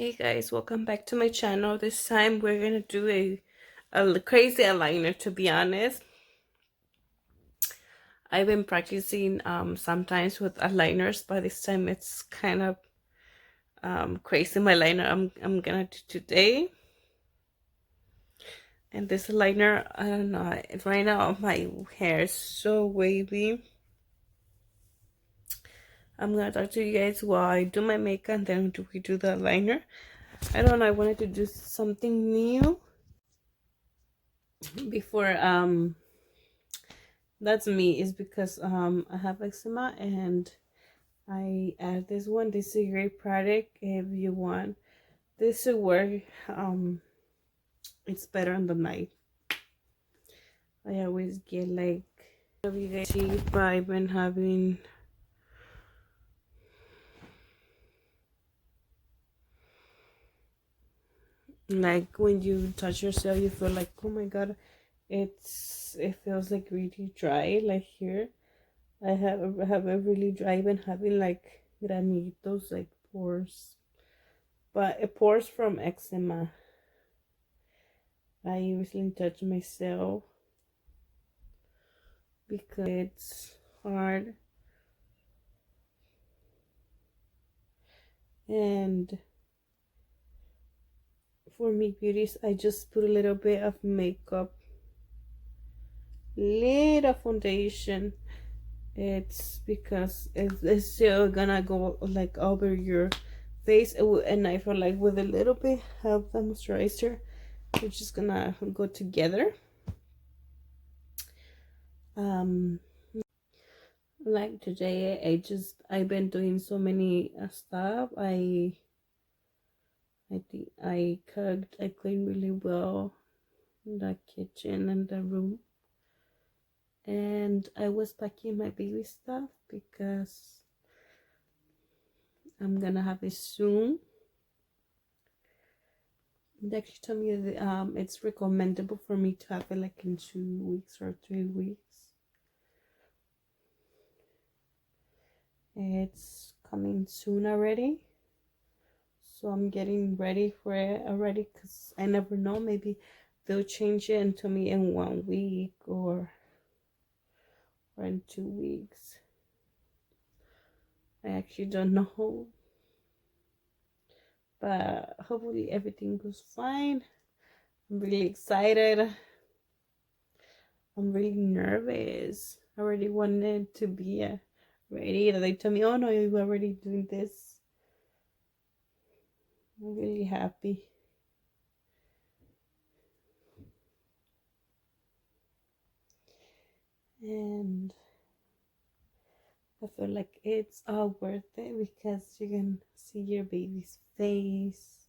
Hey guys, welcome back to my channel. This time we're gonna do a crazy eyeliner. To be honest, I've been practicing sometimes with eyeliners, but this time it's kind of crazy. My liner I'm gonna do today, and this eyeliner, I don't know. Right now my hair is so wavy. I'm gonna talk to you guys while I do my makeup, and then we do the eyeliner. I don't know. I wanted to do something new before that's me, is because I have eczema and I add this one. This is a great product if you want this to work. It's better on the night. I always get like, if you guys see, but I've been having like, when you touch yourself you feel like, oh my god, it feels like really dry. Like here I have a really dry. I've been having like granitos, like pores, but it pores from eczema. I usually touch myself because it's hard, and for me beauties I just put a little bit of makeup, little foundation. It's because it's still gonna go like over your face, and I feel like with a little bit of the moisturizer it's just gonna go together. um like today I've been doing so many stuff. I think I cooked, I cleaned really well the kitchen and the room, and I was packing my baby stuff because I'm gonna have it soon. They actually told me that it's recommendable for me to have it like in 2 weeks or 3 weeks. It's coming soon already, so I'm getting ready for it already, because I never know, maybe they'll change it and tell me in 1 week or in 2 weeks. I actually don't know, but hopefully everything goes fine. I'm really excited. I'm really nervous. I already wanted to be ready. They told me, oh no, you're already doing this. I'm really happy. And I feel like it's all worth it because you can see your baby's face,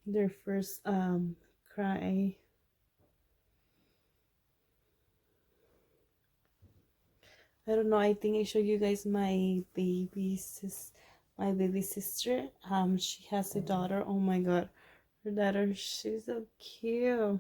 their first cry. I don't know, I think I showed you guys my baby sister. She has a daughter. Oh my god, her daughter, she's so cute.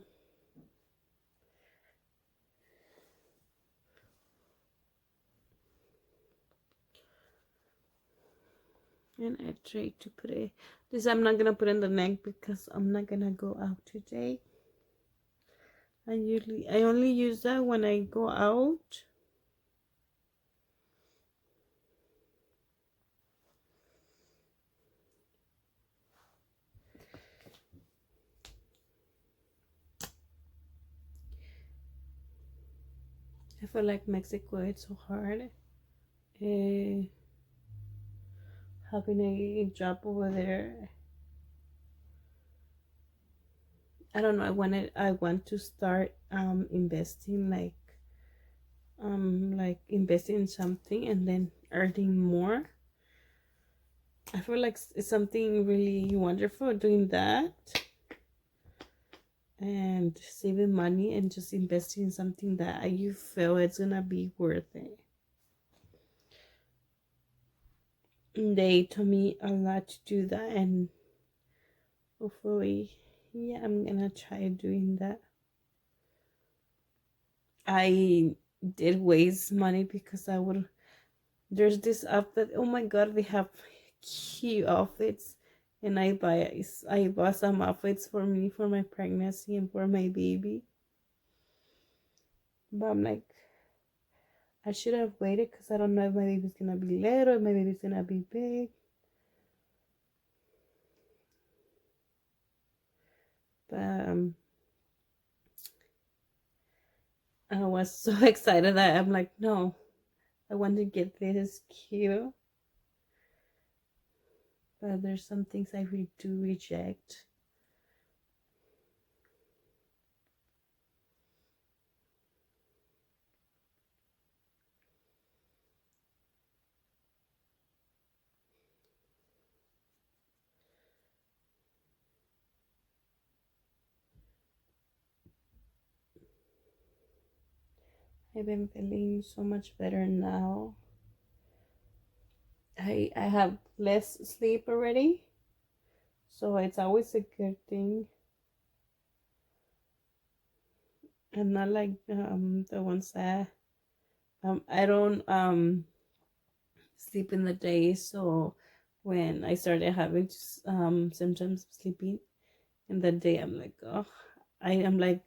And I tried to put it, this I'm not gonna put in the neck because I'm not gonna go out today. I only use that when I go out. I feel like Mexico, it's so hard. Uh, Having a job over there. I don't know. I want to start investing, like investing in something and then earning more. I feel like it's something really wonderful doing that, and saving money and just investing in something that you feel it's gonna be worth it. They told me a lot to do that, and hopefully, yeah, I'm gonna try doing that. I did waste money because I would, there's this outfit, oh my god, they have cute outfits, and I bought some outfits for me for my pregnancy and for my baby. But I'm like, I should have waited because I don't know if my baby's gonna be little, if my baby's gonna be big. But I was so excited that I'm like, no, I want to get this cute. But there's some things I do reject. I've been feeling so much better now. I have less sleep already, so it's always a good thing. I'm not like the ones that I don't sleep in the day, so when I started having symptoms of sleeping in the day, I'm like, oh, I am like,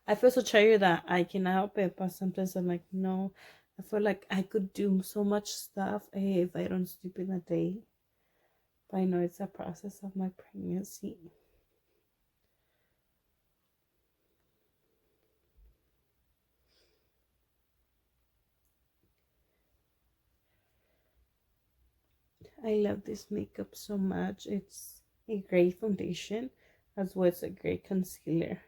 I feel so tired that I cannot help it. But sometimes I'm like, no, I feel like I could do so much stuff if I don't sleep in the day. But I know it's a process of my pregnancy. I love this makeup so much. It's a great foundation as well as a great concealer.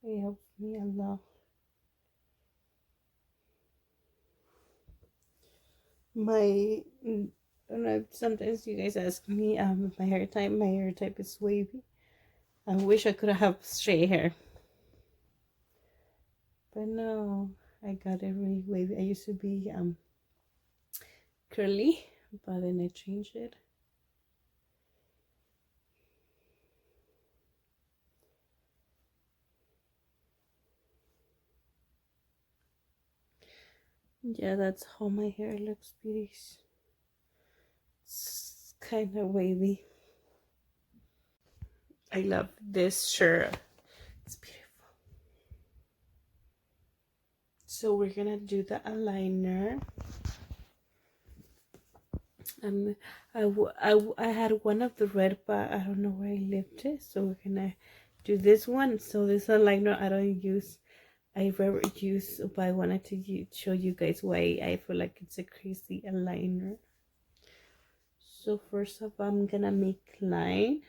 It helps me a lot. My I don't know, sometimes you guys ask me my hair type. My hair type is wavy. I wish I could have straight hair, but no, I got it really wavy. I used to be curly, but then I changed it. Yeah, that's how my hair looks, beauties. It's kind of wavy. I love this shirt. It's beautiful. So we're gonna do the eyeliner. I had one of the red, but I don't know where I left it. So we're gonna do this one. So this eyeliner I don't use. I rarely use, but I wanted to show you guys why I feel like it's a crazy eyeliner. So first of all, I'm gonna make line.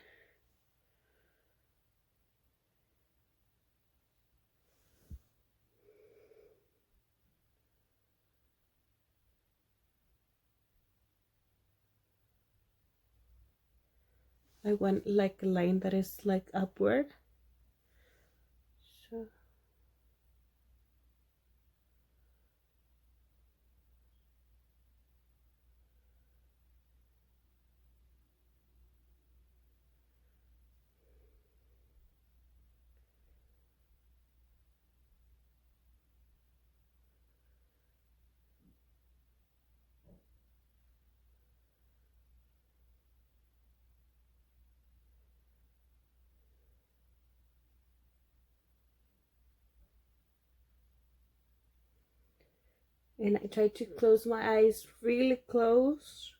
I want like a line that is like upward. So and I try to close my eyes really close.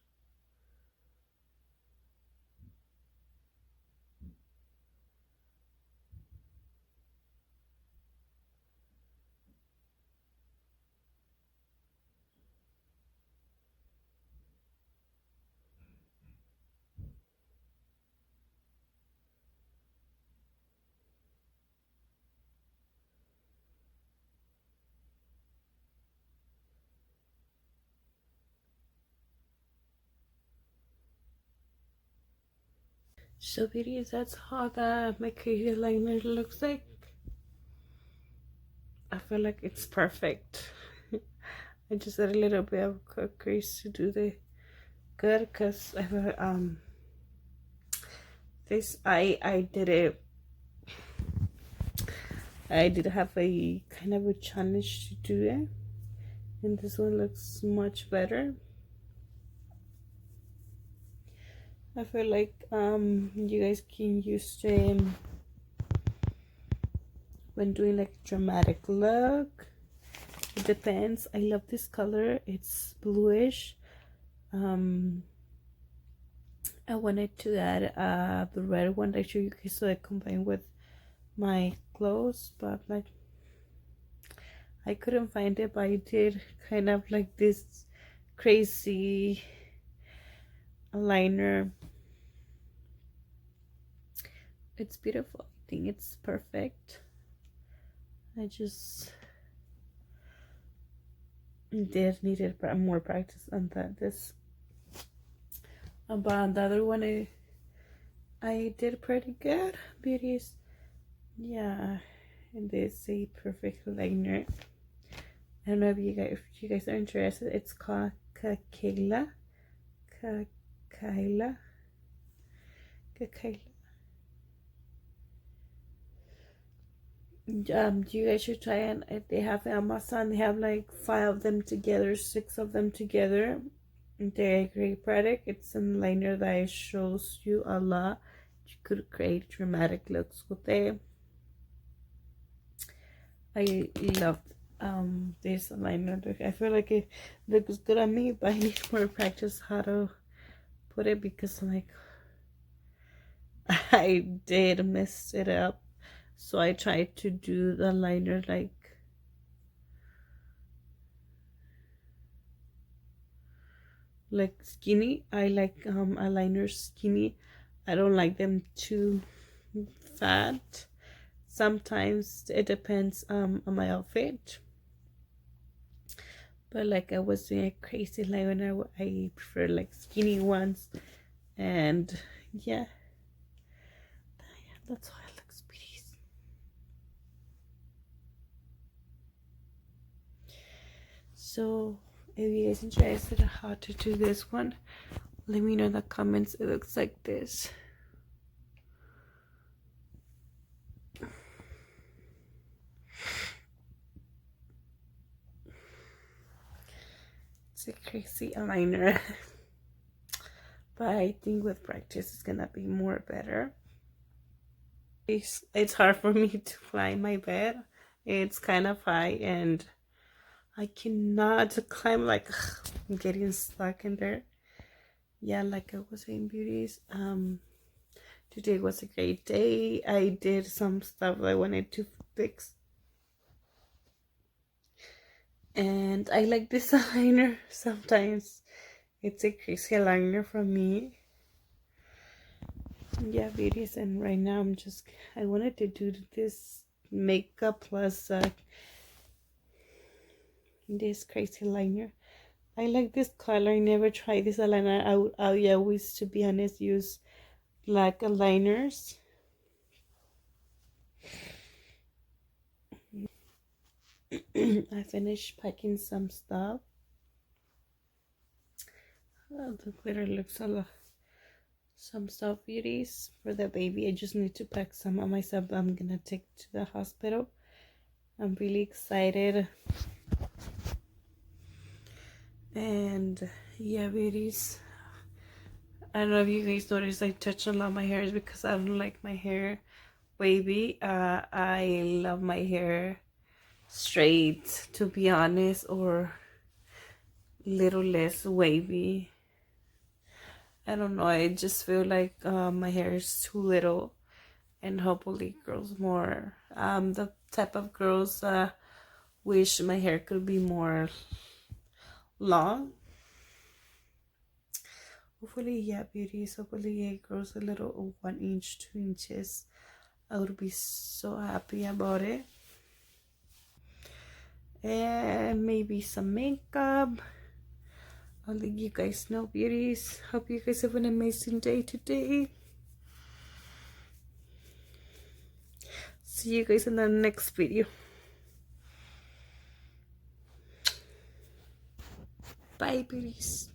So beauties, that's how my crazy liner looks like. I feel like it's perfect. I just add a little bit of crease to do the good because I this I did it. I did have a kind of a challenge to do it, and this one looks much better. I feel like you guys can use them when doing like dramatic look. It depends. I love this color. It's bluish. I wanted to add the red one that you guys so I combine with my clothes, but like I couldn't find it. But I did kind of like this crazy eyeliner. It's beautiful. I think it's perfect. I just did needed more practice on this. But on the other one, I did pretty good, beauties. Yeah, and this is a perfect liner. I don't know if you guys are interested. It's called Kakayla. Kakayla. You guys should try it. If they have Amazon, they have like 5 of them together, 6 of them together. They're a great product. It's a liner that shows you a lot. You could create dramatic looks with it. I love this liner. I feel like it looks good on me, but I need more practice how to put it because like I did mess it up. So I tried to do the liner like skinny. I like eyeliners skinny. I don't like them too fat. Sometimes it depends on my outfit, but like I was doing a crazy liner. I prefer like skinny ones, and yeah, that's how it looks, beauties. So if you guys interested in how to do this one, let me know in the comments. It looks like this. It's a crazy eyeliner. But I think with practice it's gonna be more better. It's hard for me to climb my bed. It's kind of high and I cannot climb, like I'm getting stuck in there. Yeah, like I was saying, beauties, today was a great day. I did some stuff I wanted to fix, and I like this eyeliner. Sometimes it's a crazy eyeliner from me. Yeah, beauties, and right now I wanted to do this makeup plus this crazy liner. I like this color. I never tried this eyeliner. I always, to be honest, use black eyeliners. I finished packing some stuff. Oh, the glitter looks a lot. Some stuff, beauties, for the baby. I just need to pack some of my stuff I'm gonna take to the hospital. I'm really excited. And yeah, beauties, I don't know if you guys noticed I touched a lot of my hair because I don't like my hair wavy. I love my hair straight, to be honest, or little less wavy. I don't know, I just feel like my hair is too little, and hopefully grows more. The type of girls wish my hair could be more long. Hopefully, yeah, beauties, hopefully it grows a little, 1 inch, 2 inches. I would be so happy about it. And maybe some makeup. I'll let you guys know, beauties. Hope you guys have an amazing day today. See you guys in the next video. Bye, beauties.